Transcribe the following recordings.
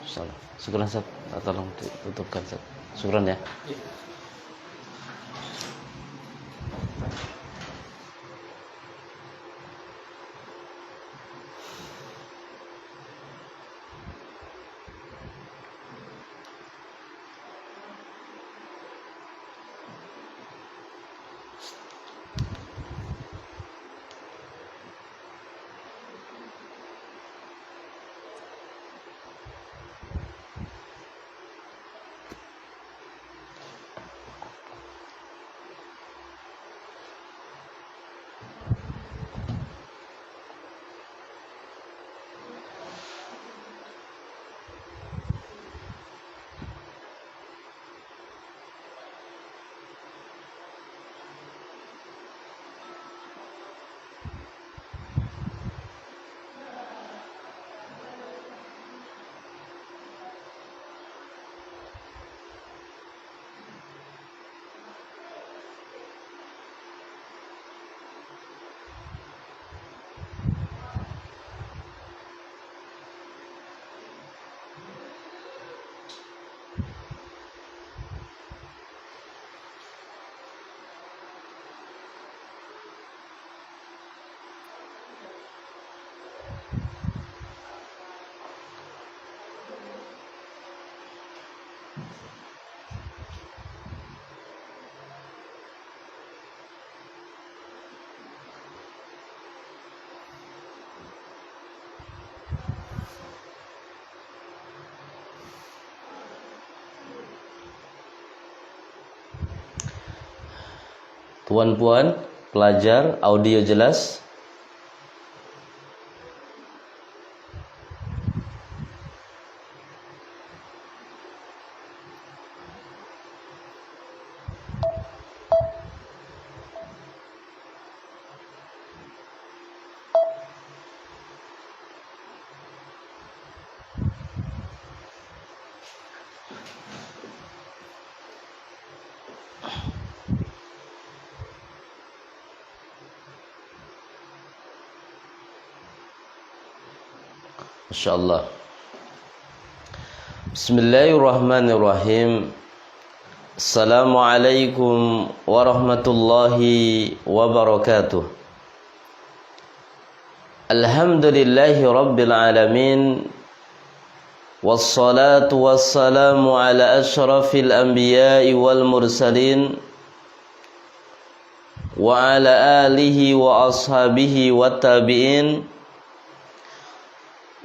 Salam. Syukran Ustaz. Tolong ditutupkan Ustaz. Syukran ya. Tuan-puan, pelajar, audio jelas? Insyaallah. Bismillahirrahmanirrahim. Assalamualaikum warahmatullahi wabarakatuh. Alhamdulillahi rabbil alamin. Wassalatu wassalamu ala asyrafil anbiya'i wal mursalin wa ala alihi wa ashabihi wat tabi'in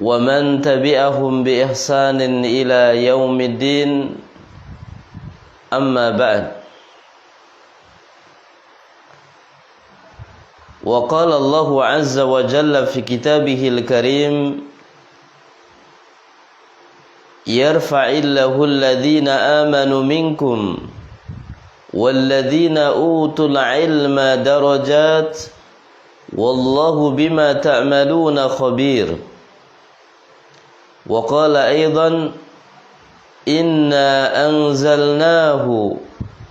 wa man tabi'ahum bi ihsanin ila yaumiddin, amma ba'd. Wa qala Allahu azza wa jalla fi kitabihil karim, yarfa'illahu alladhina amanu minkum walladhina utul ilma darajat wallahu bima ta'maluna khabir. Wa qala aidan, inna anzalnahu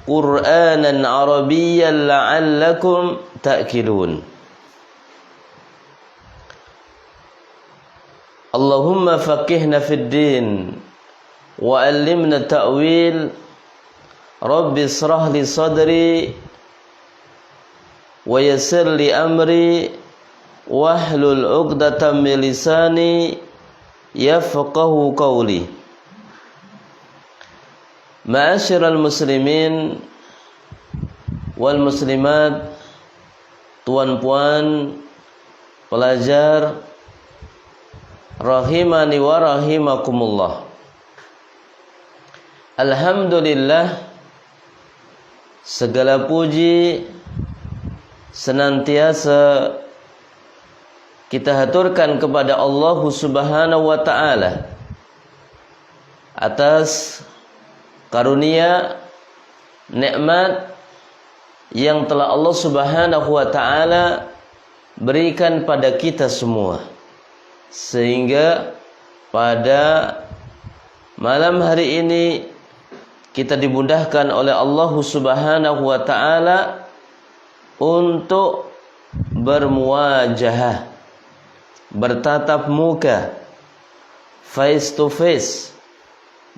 qur'anan arabiyyan la'allakum ta'qilun. Allahumma faqihna fid din wa 'allimna ta'wil. Rabbi israh li sadri wa yassir li amri wahlul 'uqdatam min lisani yafqahu qawli. Ma'asyiral muslimin wal muslimat, tuan-puan, pelajar, rahimani wa rahimakumullah. Alhamdulillah, segala puji senantiasa kita haturkan kepada Allah Subhanahu wa ta'ala atas karunia nikmat yang telah Allah Subhanahu wa ta'ala berikan pada kita semua, sehingga pada malam hari ini kita dimudahkan oleh Allah Subhanahu wa ta'ala untuk bermuwajahah, bertatap muka, face to face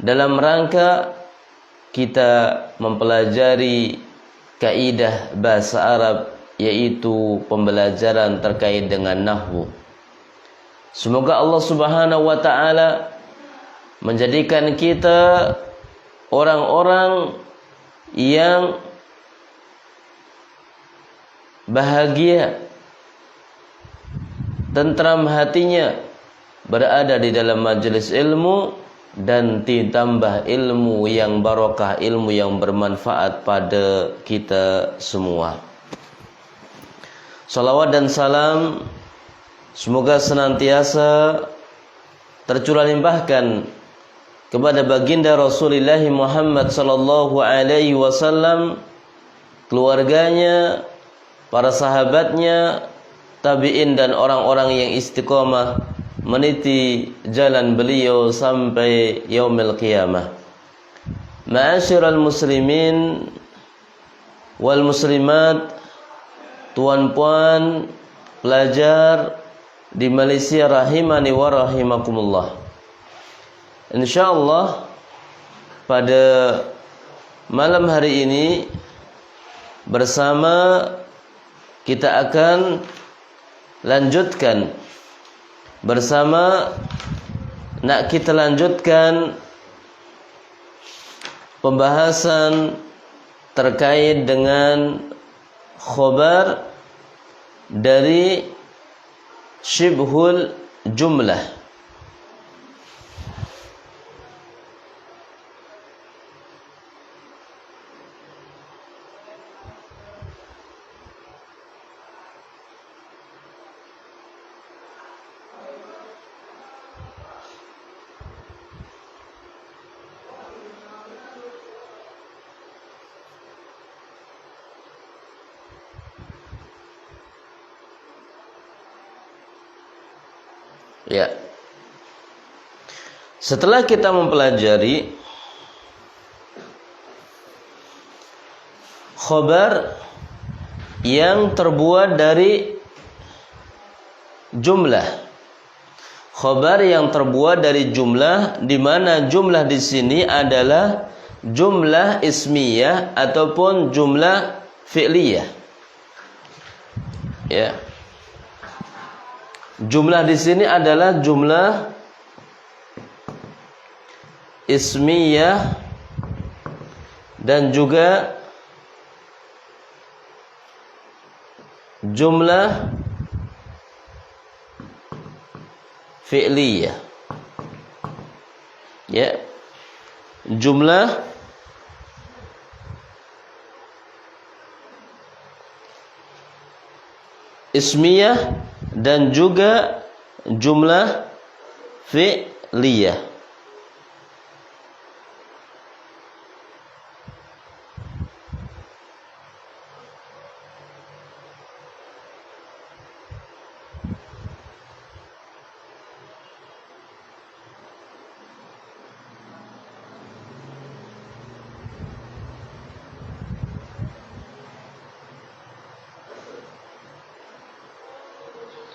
dalam rangka kita mempelajari kaidah bahasa Arab, yaitu pembelajaran terkait dengan nahwu. Semoga Allah Subhanahu wa taala menjadikan kita orang-orang yang bahagia, tentram hatinya berada di dalam majelis ilmu, dan ditambah ilmu yang barokah, ilmu yang bermanfaat pada kita semua. Salawat dan salam semoga senantiasa tercurah limpahkan kepada baginda Rasulullah Muhammad sallallahu alaihi wasallam, keluarganya, para sahabatnya, tabi'in dan orang-orang yang istiqomah meniti jalan beliau sampai yaumil qiyamah. Ma'asyiral muslimin wal muslimat, tuan-puan pelajar di Malaysia rahimani wa rahimakumullah. Insyaallah pada malam hari ini bersama kita akan lanjutkan kita lanjutkan pembahasan terkait dengan khobar dari syibhul jumlah. Ya. Setelah kita mempelajari khobar yang terbuat dari jumlah, khobar yang terbuat dari jumlah, di mana jumlah di sini adalah jumlah ismiyah ataupun jumlah fi'liyah. Ya. Jumlah di sini adalah jumlah ismiyah dan juga jumlah fi'liyah. Ya. Jumlah ismiyah dan juga jumlah fi'liyah.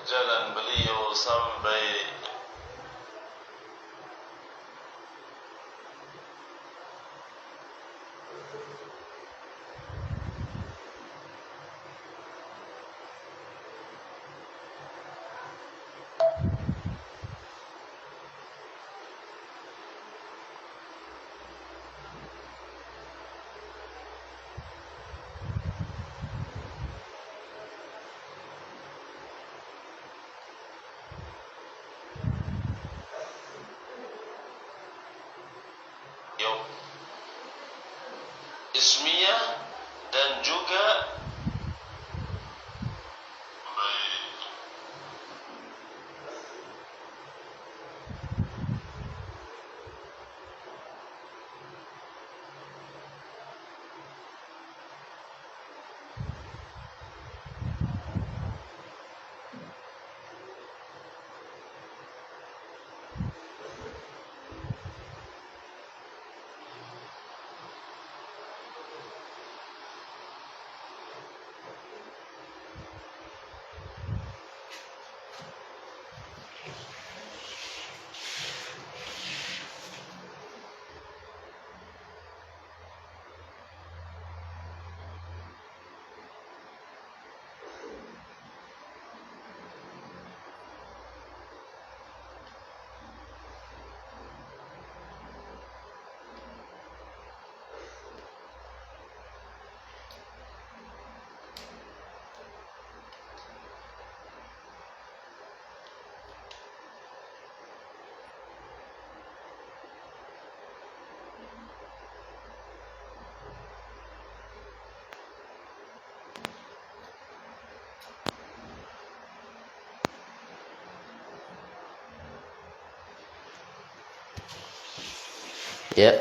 Jalan beliau sampai ismiyah dan juga Ya.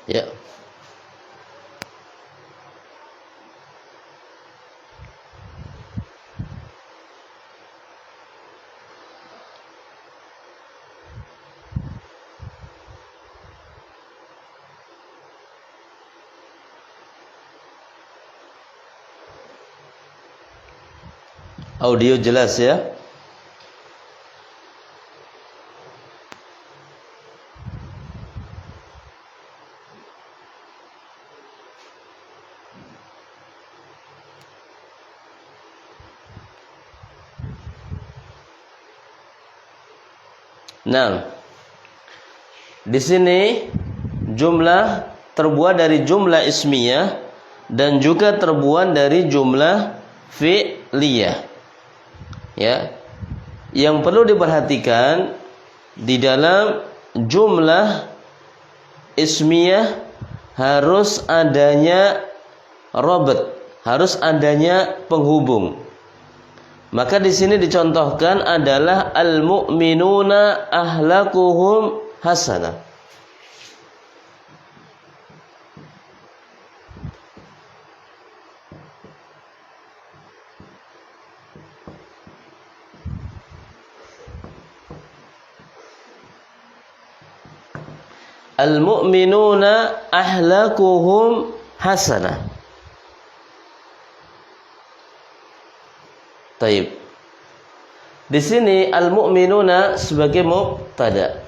Ya. Audio jelas ya? Nah, di sini jumlah terbuat dari jumlah ismiyah dan juga terbuat dari jumlah fi'liyah. Ya. Yang perlu diperhatikan di dalam jumlah ismiyah harus adanya rabat, harus adanya penghubung. Maka di sini dicontohkan adalah al-mu'minuna ahlakuhum hasanah. Al-mu'minuna ahlakuhum hasanah. Taib. Di sini al-mu'minuna sebagai mubtada.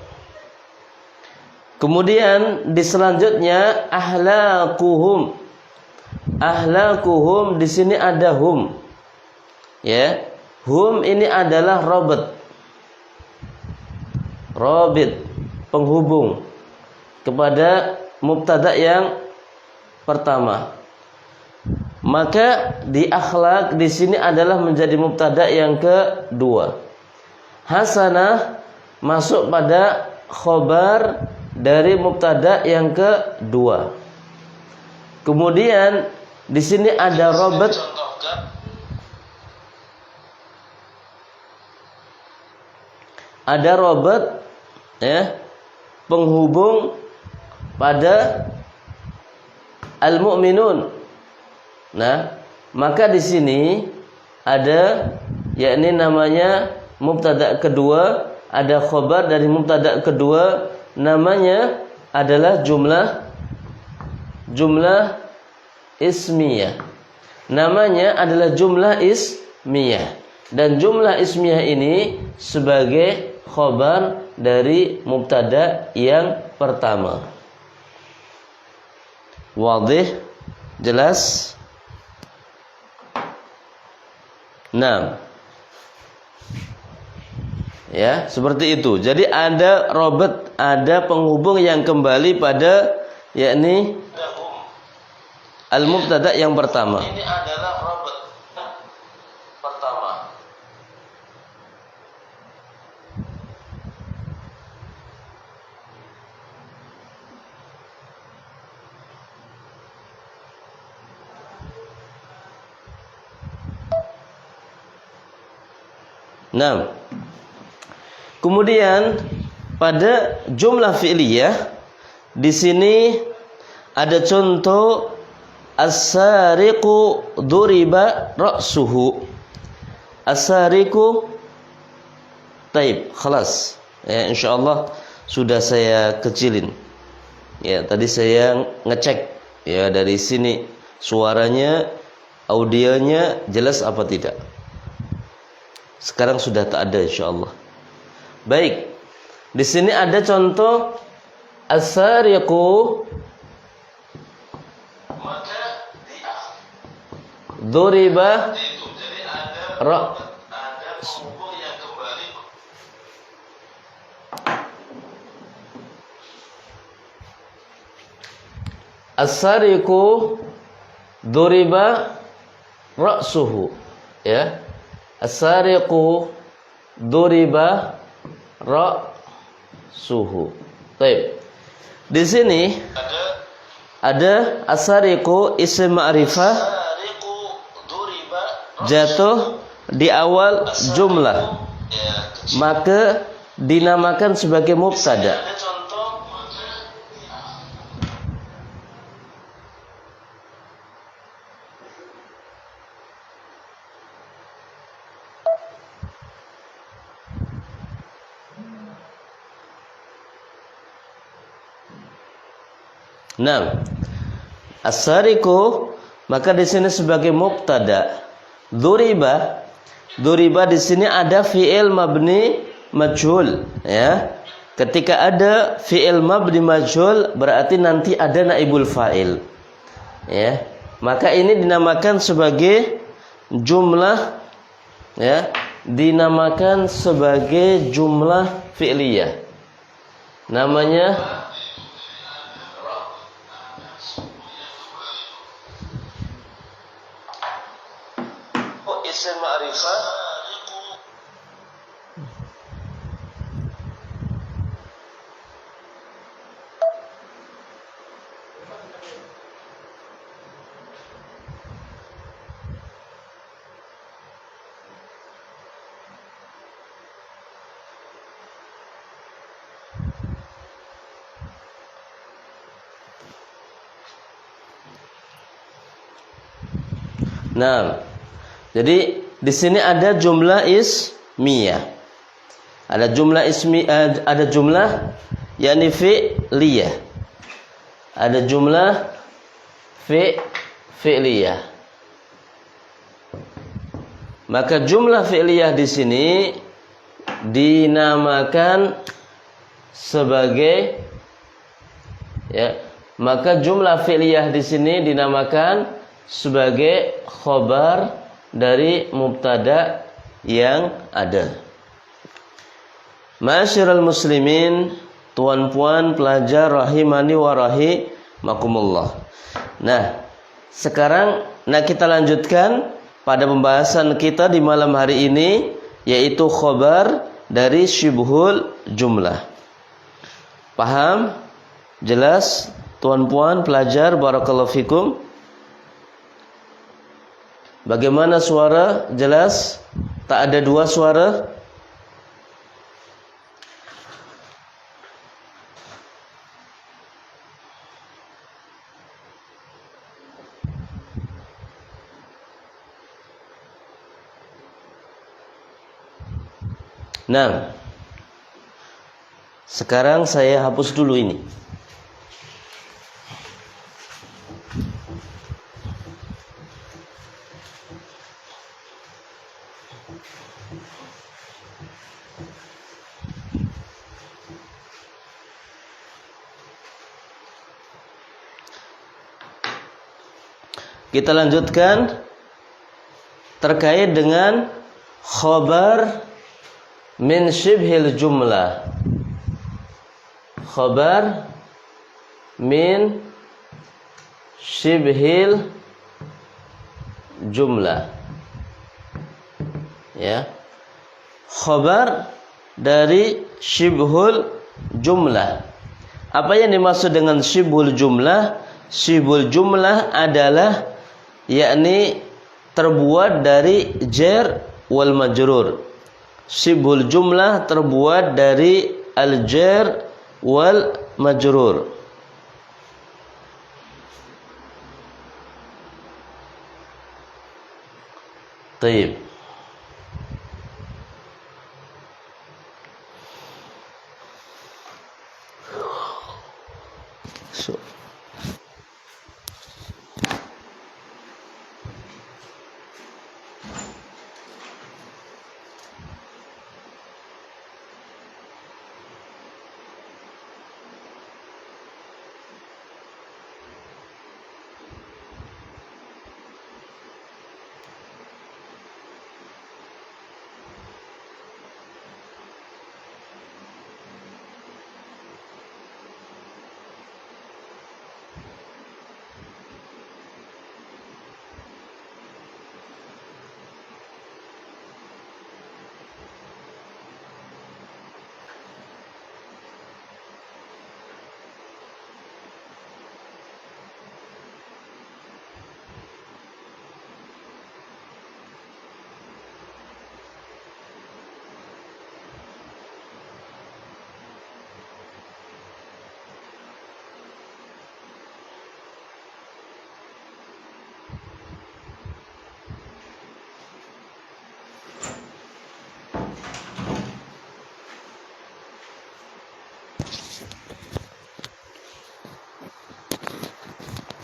Kemudian di selanjutnya ahlakuhum. Ahlakuhum di sini ada hum. Ya. Hum ini adalah robit. Robit, penghubung kepada mubtada yang pertama. Maka di akhlak di sini adalah menjadi mubtada yang kedua. Hasanah masuk pada khobar dari mubtada yang kedua. Kemudian di sini ada rabat. Ada rabat ya, penghubung pada al-mu'minun. Nah, maka di sini ada yakni namanya mubtada kedua, ada khabar dari mubtada kedua, namanya adalah jumlah ismiyah. Namanya adalah jumlah ismiyah. Dan jumlah ismiyah ini sebagai khabar dari mubtada yang pertama. Wadih? Jelas? Nah, ya seperti itu. Jadi ada robot, ada penghubung yang kembali pada yakni al-mubtada yang pertama. Ini adalah robot pertama. Nah, kemudian pada jumlah fi'liyah di sini ada contoh as-sariqu duriba ra'suhu. As-sariqu taib, khalas. Ya, insyaallah sudah saya kecilin. Ya, tadi saya ngecek ya dari sini Suaranya, audionya jelas apa tidak? Sekarang sudah tak ada insyaallah. Baik. Di sini ada contoh as-sariqu duriba ra as-sariqu duriba ra'suhu, ya. As-sariqu duriba ra'suhu. Baik. Di sini ada as-sariqu isim ma'rifah jatuh di awal jumlah, maka dinamakan sebagai mubtada. Nah, as-sariqu maka di sini sebagai mubtada. Duriba, duriba di sini ada fi'il mabni majhul, ya. Ketika ada fi'il mabni majhul berarti nanti ada naibul fa'il. Ya. Maka ini dinamakan sebagai jumlah, ya, dinamakan sebagai jumlah fi'liyah. Namanya isim ma'rifah Nah, jadi di sini ada jumlah ismiyah. Ada jumlah ada jumlah yakni fi'liyah. Ada jumlah fi'liyah. Maka jumlah fi'liyah di sini dinamakan sebagai, ya, maka jumlah fi'liyah di sini dinamakan sebagai khobar dari mubtada yang ada. Ma'asyiral muslimin, tuan-puan pelajar rahimani wa rahimakumullah. Nah, sekarang kita lanjutkan pada pembahasan kita di malam hari ini, yaitu khobar dari syibhul jumlah. Paham? Jelas tuan-puan pelajar, barakallahu fikum? Bagaimana suara? Jelas? Tak ada dua suara? Nah, sekarang saya hapus dulu ini. Kita lanjutkan terkait dengan khobar min syibhil jumlah. Khobar min syibhil jumlah, ya. Khobar dari syibhul jumlah. Apa yang dimaksud dengan syibhul jumlah? Syibhul jumlah adalah yakni terbuat dari jar wal majrur. Syibhul jumlah terbuat dari al-jar wal majrur. Taib. So.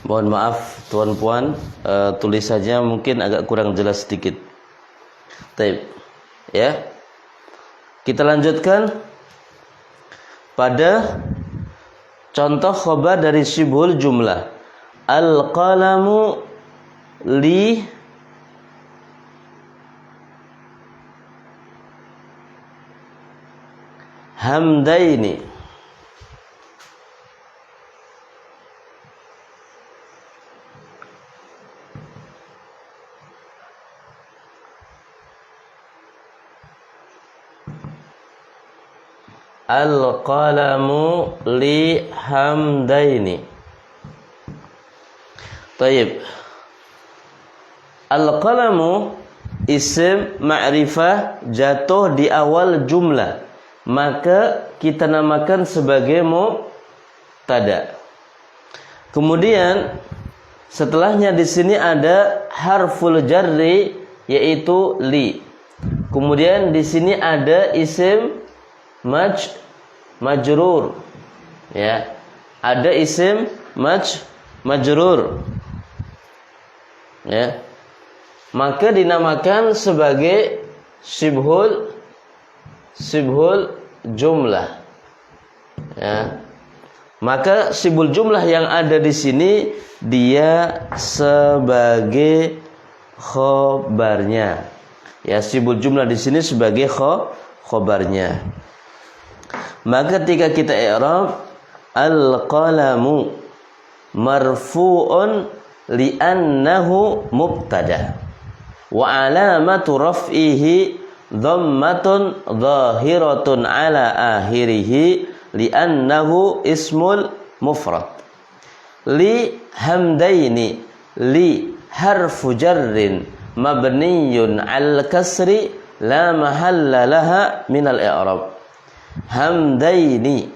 Mohon maaf tuan puan, tulisannya mungkin agak kurang jelas sedikit. Baik, ya. Kita lanjutkan pada contoh khobar dari syibhul jumlah. Al-qalamu li hamdaini. Al-qalamu li hamdaini. Taib. Al-qalamu isim ma'rifah jatuh di awal jumlah, maka kita namakan sebagai mubtada. Kemudian setelahnya di sini ada harful jarri yaitu li. Kemudian di sini ada isim majrur, ya, ada isim majrur, ya, maka dinamakan sebagai syibhul jumlah, ya. Maka syibhul jumlah yang ada di sini dia sebagai khobarnya, ya, syibhul jumlah di sini sebagai khobarnya. Maka ketika kita i'rab al-qalamu marfu'un li'annahu mubtada wa alamatu raf'ihi dhammatun zahiratun ala akhirih li'annahu ismul mufrad. Li hamdaini, li harfu jarrin mabniyun al kasri la mahalla laha minal i'rab. Hamdaini,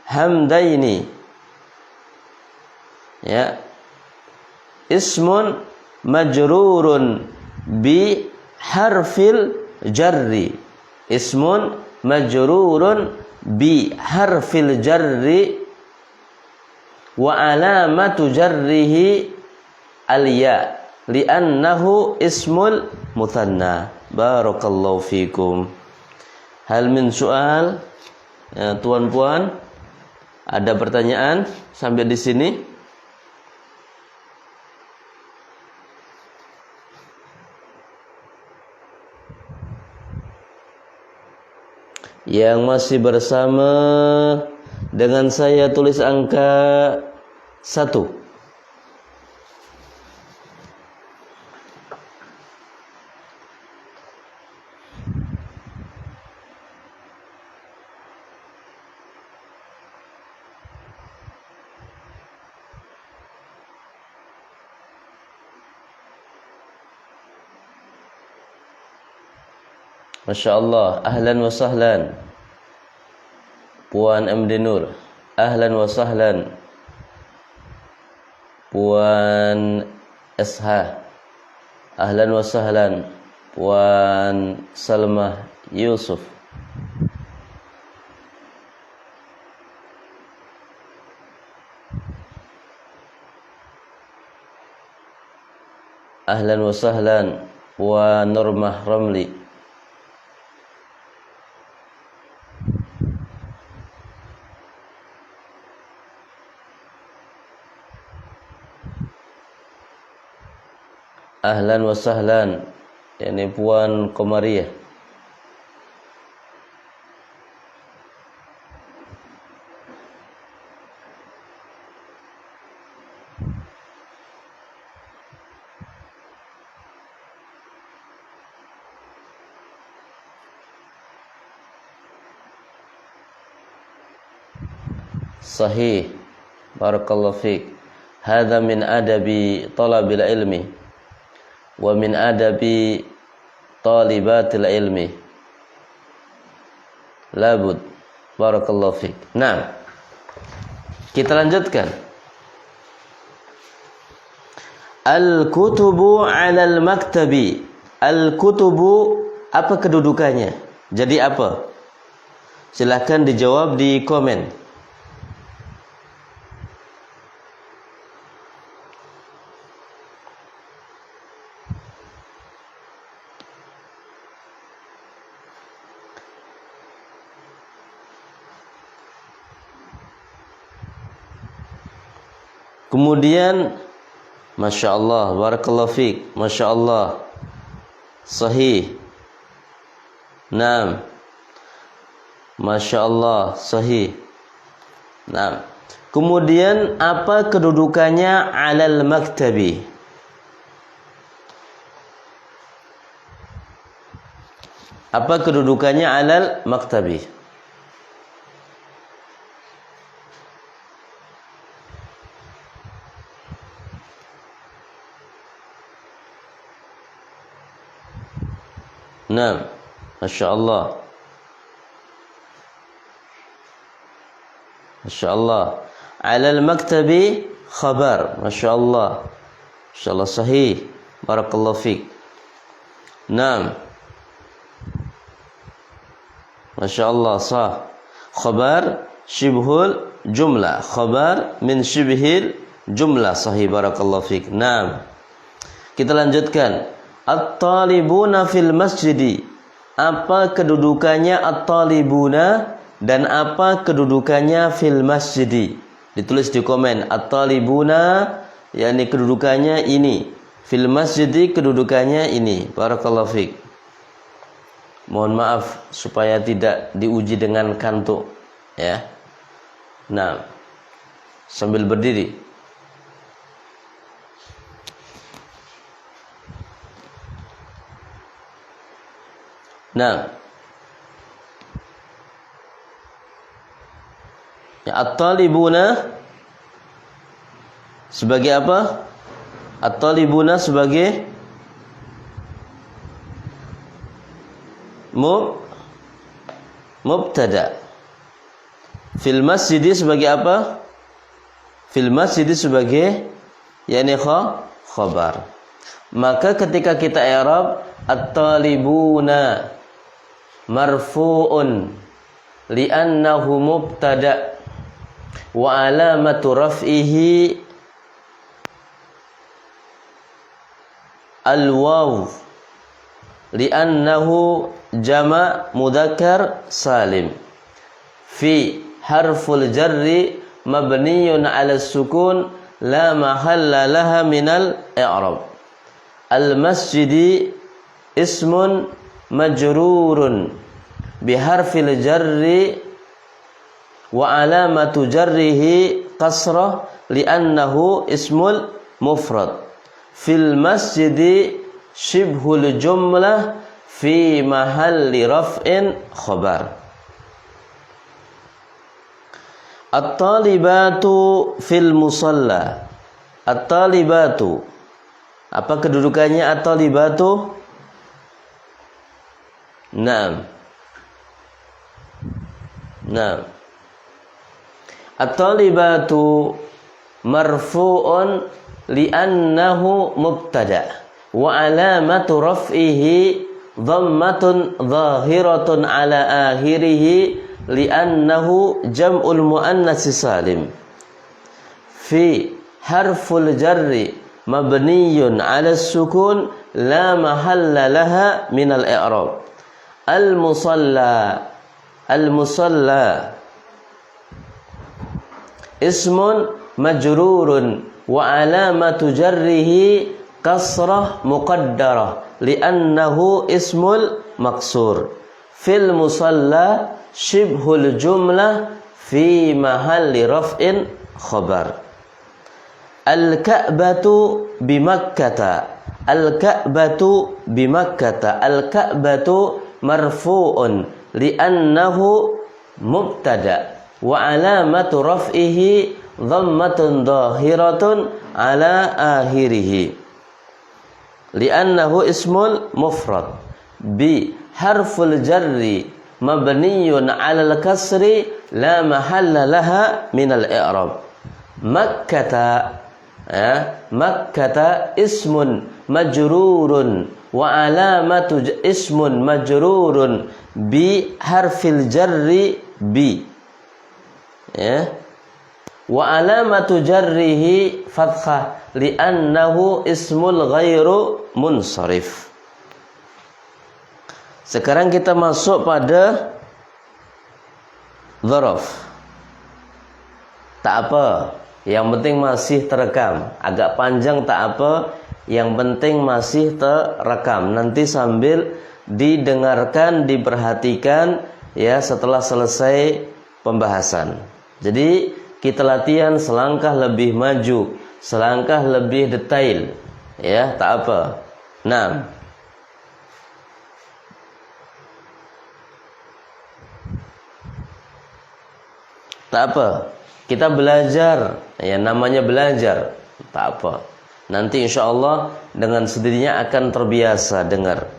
hamdaini, ya, ismun majrurun bi harfil jarri, ismun majrurun bi harfil jarri wa alamatu jarrihi al-ya li'annahu ismul muthanna. Barakallahu fikum. Hal min soal, ya, tuan puan, ada pertanyaan sampai di sini? Yang masih bersama dengan saya tulis angka 1. Masya Allah, ahlan wa sahlan Puan MD Nur, ahlan wa sahlan Puan SH, ahlan wa sahlan Puan Salmah Yusuf, ahlan wa sahlan Puan Nurmah Ramli, ahlan wa sahlan, yakni Puan Komariah, sahih, barakallahu fiik. Hadza min adabi talabil ilmi wa min adabi talibatil ilmi. Labud, barakallahu fiik. Nah, kita lanjutkan. Al-kutubu 'alal maktabi. Al-kutubu, apa kedudukannya? Jadi apa? Silahkan dijawab di komen. Kemudian Masya Allah, barakallahu fiik, Masya Allah, sahih. Naam, Masya Allah, sahih. Naam. Kemudian apa kedudukannya alal maktabi? Apa kedudukannya alal maktabi? Naam, Masya Allah, Masya Allah. Alal maktabi khabar. Masya Allah, Masya Allah, sahih. Barakallahu fiik. Naam, Masya Allah, sah. Khabar shibhul jumlah. Khabar min shibhil jumlah. Sahih, barakallahu fiik. Naam. Kita lanjutkan. At-talibuna fil masjidi. Apa kedudukannya at-talibuna dan apa kedudukannya fil masjidi? Ditulis di komen. At-talibuna yakni kedudukannya ini. Fil masjidi kedudukannya ini. Barakallahu fiik. Mohon maaf supaya tidak diuji dengan kantuk, ya. Nah, sambil berdiri. Nah, ya, at-talibuna sebagai apa? At-talibuna sebagai mubtada. Fil masjidi sebagai apa? Fil masjidi sebagai yakni khabar. Maka ketika kita i'rab at-talibuna marfu'un li'annahu mubtada wa alamatu raf'ihi al-waw li'annahu jama' mudzakkar salim. Fi harful jarri mabniyun 'ala sukun la mahalla laha minal i'rab. Al-masjidi ismun majrurun biharfil jarri wa alamatu jarrihi kasrah li'annahu ismul mufrad. Fil masjidi shibhul jumlah fi mahalli raf'in khabar. At-talibatu fil musalla. At-talibatu, apa kedudukannya at-talibatu? Naam. Naam. At-talibatu marfu'un li'annahu mubtada wa alamatu raf'ihi dhammatun zahiratun ala akhirih li'annahu jam'ul muannats salim. Fi harful jarri mabniyun 'ala sukun la mahalla laha minal i'rab. Al-musalla. Al-musalla ismun majrurun wa alamatu jarrihi kasrah muqaddarah li'annahu ismul maksur. Fil musalla shibhul jumlah fi mahalli raf'in khabar. Al-Ka'batu bimakkata. Al-Ka'batu bimakkata. Al-Ka'batu marfu'un li'annahu mubtada wa alamatu raf'ihi dhammatun dhahiratun ala akhirih li'annahu ismul mufrad. Bi harful jarri mabniyun 'alal kasri la mahalla laha minal i'rab. Makkata, ya, makkata ismun majrurun wa alamatu ismun majrurun bi harfil jarri bi. Ya. Wa alamatu jarrihi fathah li'annahu ismul ghairu munsharif. Sekarang kita masuk pada dzaraf. Tak apa, yang penting masih terekam. Agak panjang tak apa, yang penting masih terekam. Nanti sambil didengarkan, diperhatikan ya setelah selesai pembahasan. Jadi kita latihan selangkah lebih maju, selangkah lebih detail. Ya, tak apa. Nah, tak apa, kita belajar, ya namanya belajar, tak apa. Nanti insya Allah dengan sendirinya akan terbiasa dengar.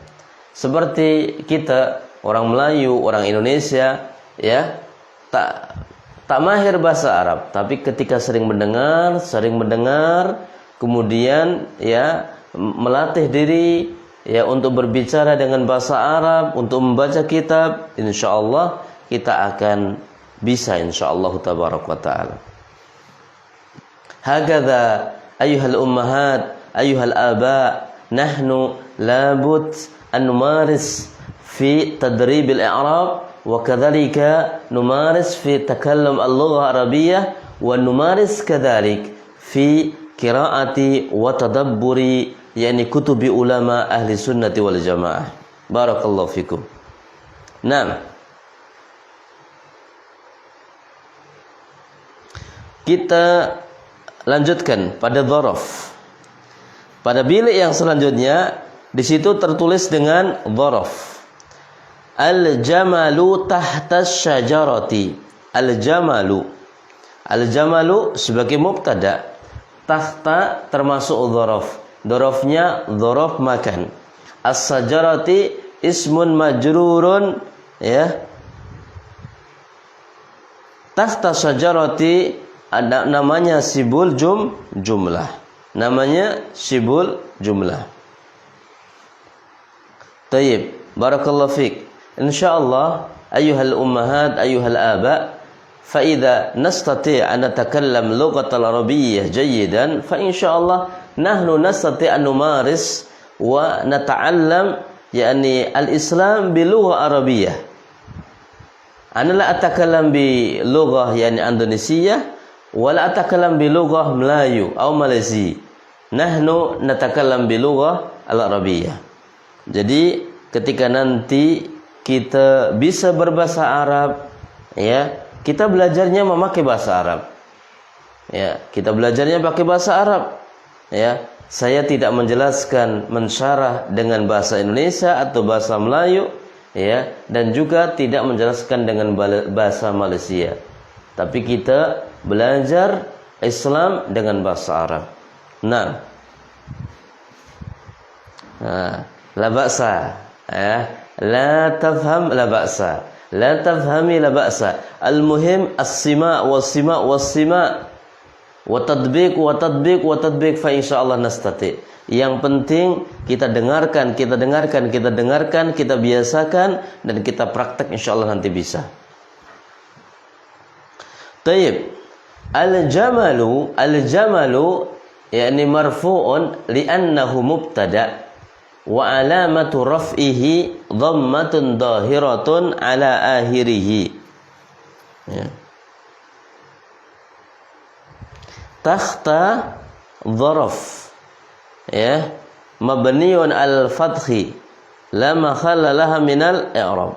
Seperti kita orang Melayu, orang Indonesia, ya tak mahir bahasa Arab, tapi ketika sering mendengar, kemudian ya melatih diri ya untuk berbicara dengan bahasa Arab, untuk membaca kitab, insya Allah kita akan bisa insyaallah tabaraka wa taala. Hakadha ayyuhal ummahat ayyuhal aba, nahnu labud an numaris fi tadrib al-i'rab wa kadzalika numaris fi takallum al-lugha al-arabiyyah wa numaris kadzalik fi qiraati wa tadabburi yani kutubi ulama ahli sunnati wal jamaah. Barakallahu fikum. Naam. Kita lanjutkan pada dzaraf. Pada bilik yang selanjutnya di situ tertulis dengan dzaraf. Al-jamalu tahta syajarati. Al-jamalu. Al-jamalu sebagai mubtada. Tahta termasuk dzaraf. Dzarafnya dzaraf makan. As-syajarati ismun majrurun ya. Tahta syajarati ada namanya sibul jumlah. Namanya sibul jumlah. Tayyib, barakallahu fik. Insyaallah ayyuhal ummahat ayyuhal aba, fa idza nastati' an natakallam lughatal arabiyyah jayyidan fa insyaallah nahnu nastati' an numaris wa nata'allam yani al-islam bi lughah arabiyyah. Ana la atakallam bi lughah yani indonesiah wala atakalam bi lughah Melayu atau Malaysia. Nahnu natakalam bi lughah al-arabiyyah. Jadi ketika nanti kita bisa berbahasa Arab, ya, kita belajarnya memakai bahasa Arab. Ya, kita belajarnya pakai bahasa Arab. Ya, saya tidak menjelaskan mensyarah dengan bahasa Indonesia atau bahasa Melayu, ya, dan juga tidak menjelaskan dengan bahasa Malaysia. Tapi kita belajar Islam dengan bahasa Arab. Nah, la ba'sa, ya, la tafham la ba'sa, la tafhami la ba'sa. Al-muhim as-sima' was-sima' was-sima' wa tadbiq wa tadbiq wa tadbiq fa insyaallah nastati. Yang penting kita dengarkan, kita biasakan dan kita praktek insyaallah nanti bisa. Tayyib. Al-jamalu yani marfu'un li'annahu mubtada wa alamatu raf'ihi dhammatun dhahiratun ala akhirih. Ya. Takhta dzaraf ya mabniun al-fathi la makhalla laha minal i'rab.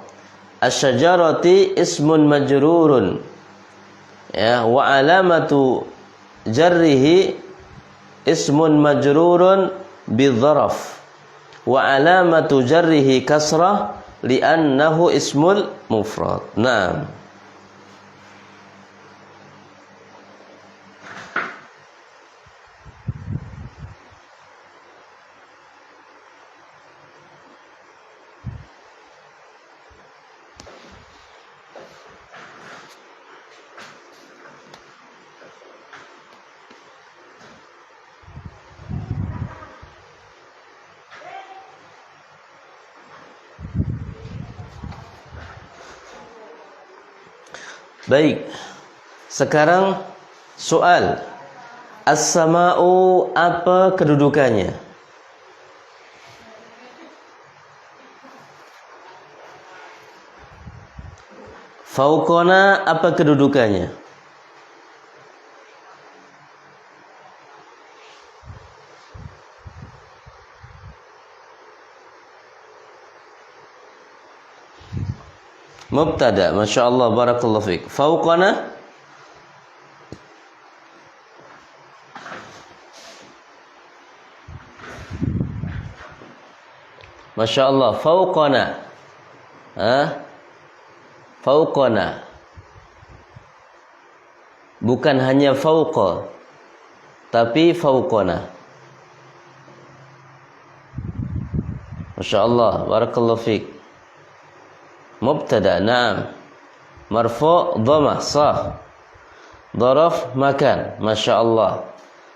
Asy-syajarati ismun majrurun ya wa alamatu jarrihi ismun majrurun bidzaraf wa alamatu jarrihi kasrah li'annahu ismul mufrad. Naam. Baik. Sekarang soal. As-sama'u apa kedudukannya? Fauqona apa kedudukannya? Mubtada. Masya Allah, barakallahu fiik. Fauqona? Masya Allah, fauqona. Fauqona. Bukan hanya fauqa, tapi fauqona. Masya Allah, barakallahu fiik. Mubtada, na'am. Marfu' dhamma, sah. Dharaf makan, Masya Allah.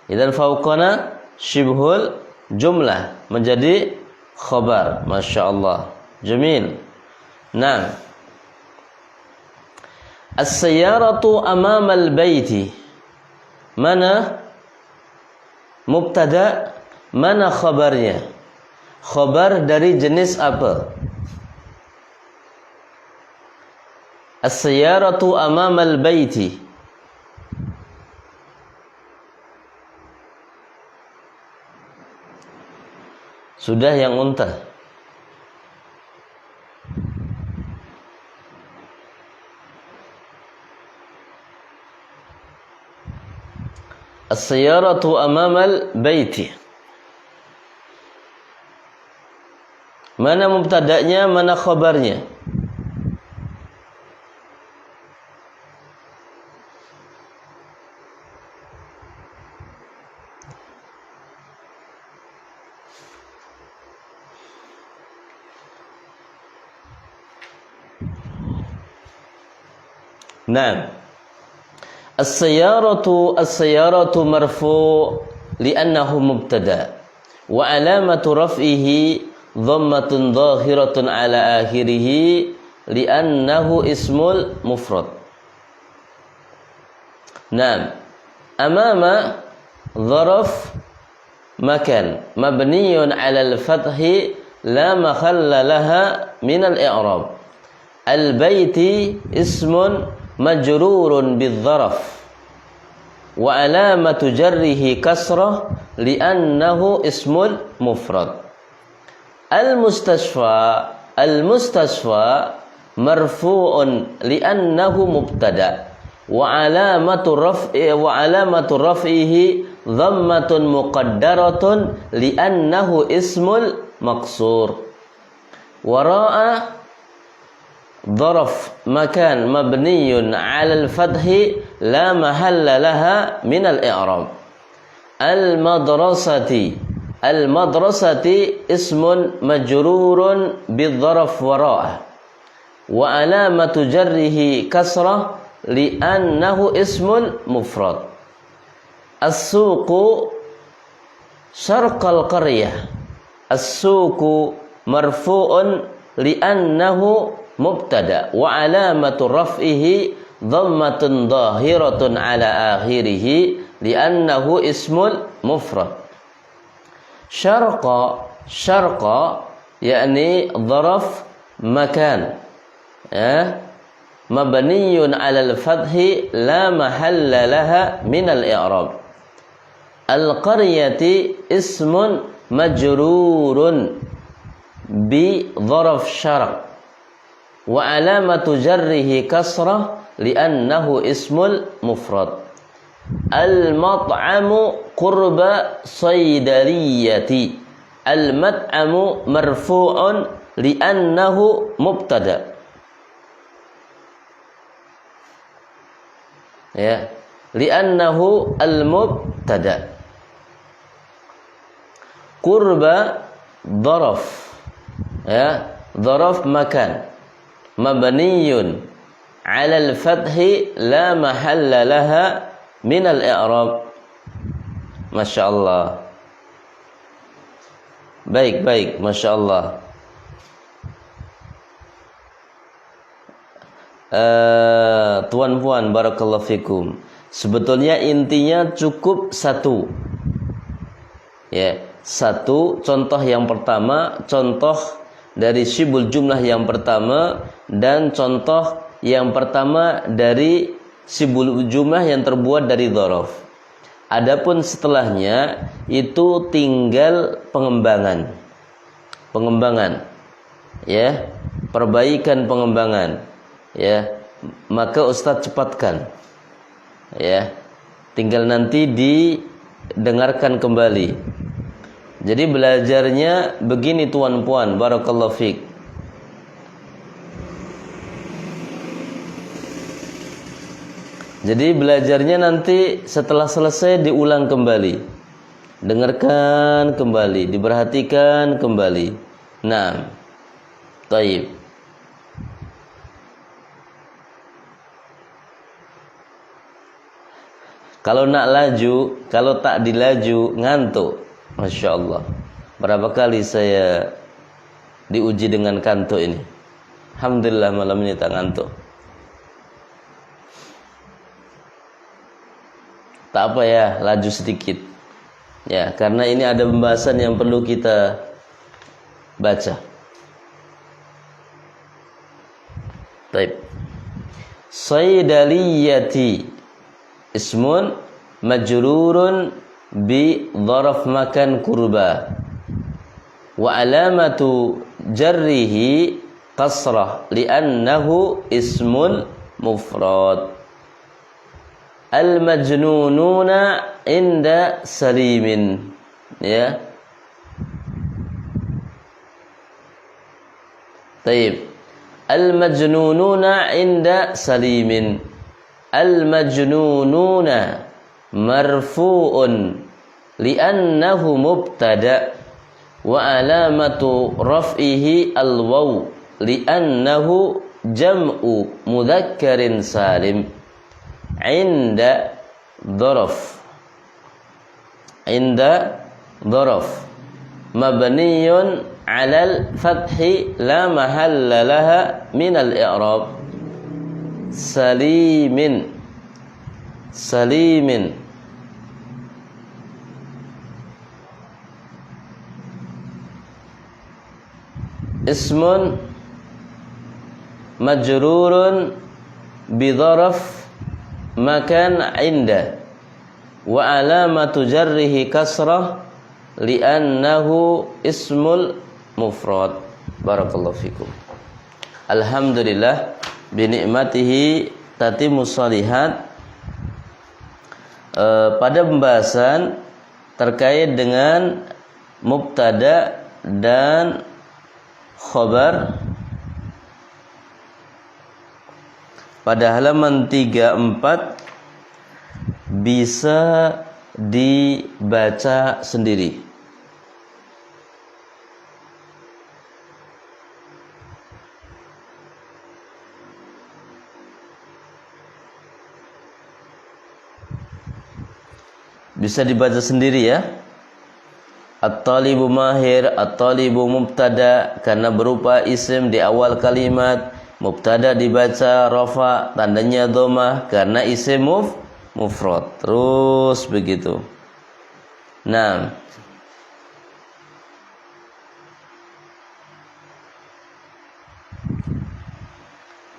Idzan fauqana syibhul jumlah, menjadi khabar. Masya Allah, jamil. Naam. As-sayyaratu amamal baiti. Mana mubtada, mana khabarnya? Khabar dari jenis apa? As-sayyaratu amamal baiti. Sudah yang unta. As-sayyaratu amamal baiti. Mana mubtada'nya, mana khabarnya? Naam. As-sayyaratu marfu' li'annahu mubtada wa alamatu raf'ihi dhammatun dhahiratun ala akhirih li'annahu ismul mufrad. Naam. Amama dharaf makan mabniyun 'ala al-fathi la mahalla laha min al-i'rab. Al-baiti ismun majrurun bidzaraf wa alamatu jarrihi kasrah li'annahu ismul mufrad. Al-mustasfa marfu'un li'annahu mubtada wa alamatu raf'ihi dhammatun muqaddaratun li'annahu ismul maqsur. Wara'a ظرف مكان مبني على الفتح لا محل لها من الإعراب. المدرسة اسم مجرور بالظرف وراءه وعلامة جره كسرة لأنه اسم مفرد. السوق شرق القرية. السوق مرفوع لأنه mubtada wa alamatu raf'ihi dhammatun dhahiratun ala akhirih li'annahu ismul mufrad. Syarqa yakni dharaf makan mabniyun 'ala al-fathi la mahalla laha min al-i'rab. Al-qaryati ismun majrurun bi dharaf syarq wa alamatu jarrihi kasrah li'annahu ismul mufrad. Al-mat'amu qurba saydaliyati. Al-mat'amu marfu'un li'annahu mubtada. Ya, li'annahu al-mubtada. Qurba dharaf. Ya, dharaf makan mabniyun 'ala al-fathi la mahalla laha min al-i'rab. Masya Allah. Baik, Masya Allah. tuan puan barakallahu fikum, sebetulnya intinya cukup satu. Ya, satu contoh yang pertama, contoh dari syibul jumlah yang pertama, dan contoh yang pertama dari syibul jumlah yang terbuat dari dzaraf. Adapun setelahnya itu tinggal pengembangan. Ya, perbaikan pengembangan. Ya, maka Ustadz cepatkan. Ya, tinggal nanti didengarkan kembali. Jadi belajarnya begini tuan puan barakallahu fiik. Jadi belajarnya nanti setelah selesai diulang kembali. Dengarkan kembali, diperhatikan kembali. Nah, taib. Kalau nak laju, kalau tak dilaju ngantuk. Masya Allah. Berapa kali saya diuji dengan kantuk ini. Alhamdulillah malam ini tak ngantuk. Tak apa ya, laju sedikit. Ya, karena ini ada pembahasan yang perlu kita baca. Baik. Saydaliyati ismun majrurun bi dzaraf makan kurba. Wa alamatu jarrihi kasrah li'annahu ismun mufrad. Al-majnununa inda salimin. Ya. Taib. Al-majnununa inda salimin. Al-majnununa marfu'un li'annahu mubtada wa alamatu raf'ihi al-waw li'annahu jam'u mudhakkarin salim. Inda dzaraf mabniyun 'alal fathi la mahalla laha min al-i'rab. Salimin ismun majrurun bi dzaraf makan inda wa alamatu jarrihi kasrah li'annahu ismul mufrad. Barakallahu fikum. Alhamdulillah binikmatihi tatimus shalihat. Pada pembahasan terkait dengan mubtada dan khobar pada halaman 34 bisa dibaca sendiri. Bisa dibaca sendiri ya. At-talibu mahir, at-talibu mubtada karena berupa isim di awal kalimat. Mubtada dibaca rafa, tandanya dhammah karena isim mufrad. Terus begitu. Nah,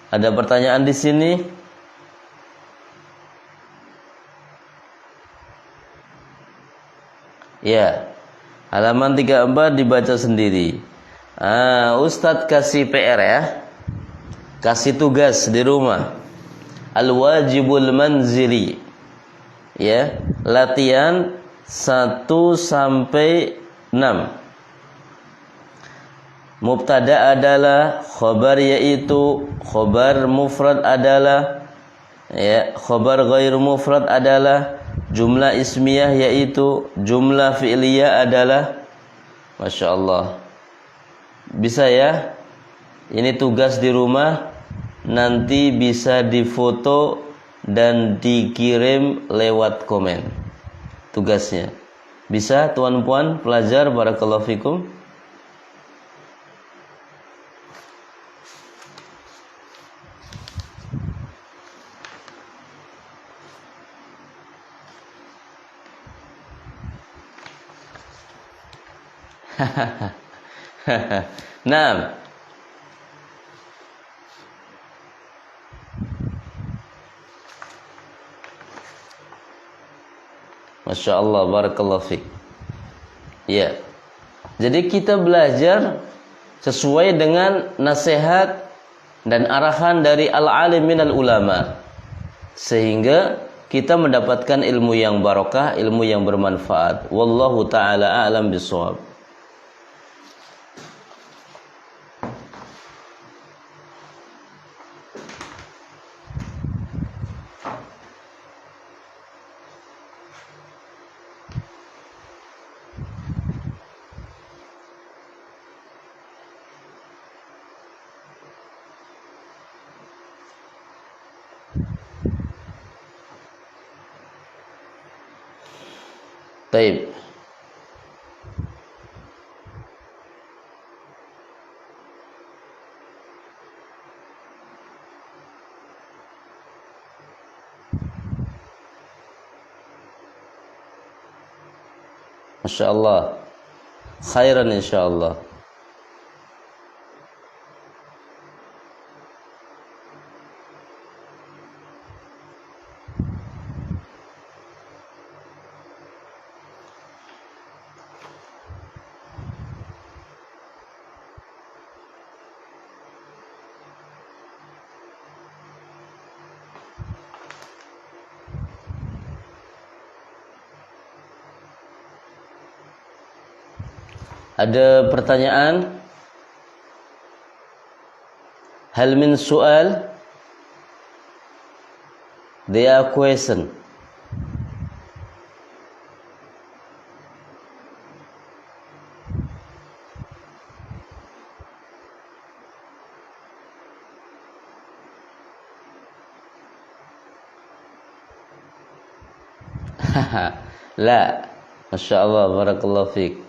ada pertanyaan di sini? Ya. Halaman 34 dibaca sendiri. Ustadz kasih PR ya. Kasih tugas di rumah. Al-wajibul manzili. Ya, latihan 1 sampai 6. Mubtada adalah khobar, yaitu khobar mufrad adalah, ya, khobar ghair mufrad adalah, jumlah ismiyah yaitu jumlah fi'liyah adalah. Masya Allah. Bisa ya. Ini tugas di rumah, nanti bisa difoto dan dikirim lewat komen. Tugasnya. Bisa tuan puan pelajar barakallahu fikum? Naam. Masya Allah, barakallahu fiik. Ya. Jadi kita belajar sesuai dengan nasihat dan arahan dari al-alim minal ulama, sehingga kita mendapatkan ilmu yang barokah, ilmu yang bermanfaat. Wallahu ta'ala a'lam bishawab. Baik. Masya Allah. Khairan insyaallah. Ada pertanyaan? Hal min soal? There are question. La. Masya Allah, barakallahu fiik.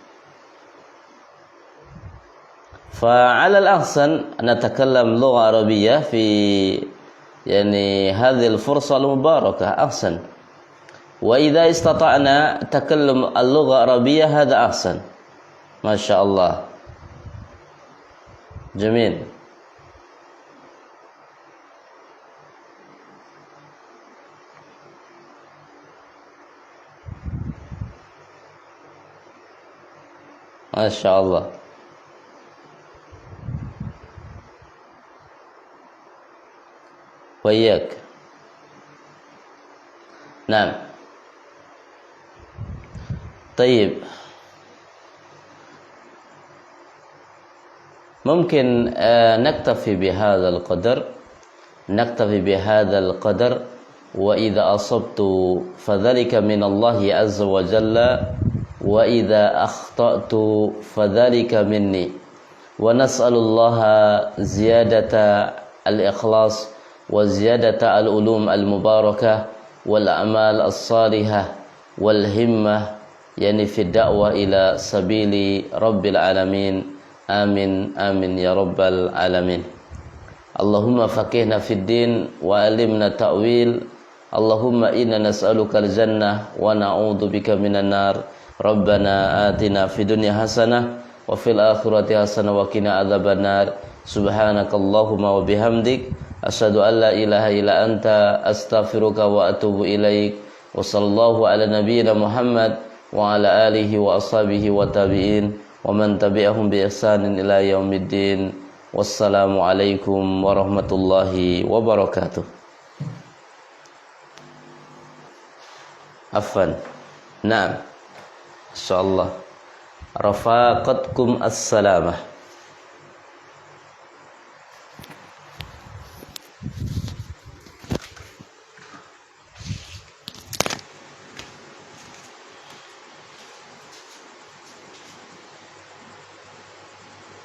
فعلى الأحسن نتكلم لغة عربية في يعني هذه الفرصة المباركة أحسن، وإذا استطعنا تكلم اللغة العربية هذا أحسن. ما شاء الله، جميل. ما شاء الله. وإياك. نعم. طيب، ممكن نكتفي بهذا القدر، وإذا أصبت فذلك من الله عز وجل، وإذا أخطأت فذلك مني، ونسأل الله زيادة الإخلاص وزيادة العلوم المباركة والأعمال الصالحة والهمة يعني في الدعوة إلى سبيل رب العالمين. آمين آمين يا رب العالمين. اللهم فقهنا في الدين وعلمنا التأويل. اللهم إنا نسألك الجنة ونعوذ بك من النار. ربنا آتنا في الدنيا حسنة وفي الآخرة حسنة وقنا عذاب النار. سبحانك اللهم وبحمدك أشهد أن لا إله إلا أنت أستغفرك وأتوب إليك. وصلى الله على نبينا محمد وعلى آله وأصحابه والتابعين ومن تبعهم بإحسان إلى يوم الدين. والسلام عليكم ورحمة الله وبركاته. عفوا. نعم إن شاء الله. رفاقتكم السلامة.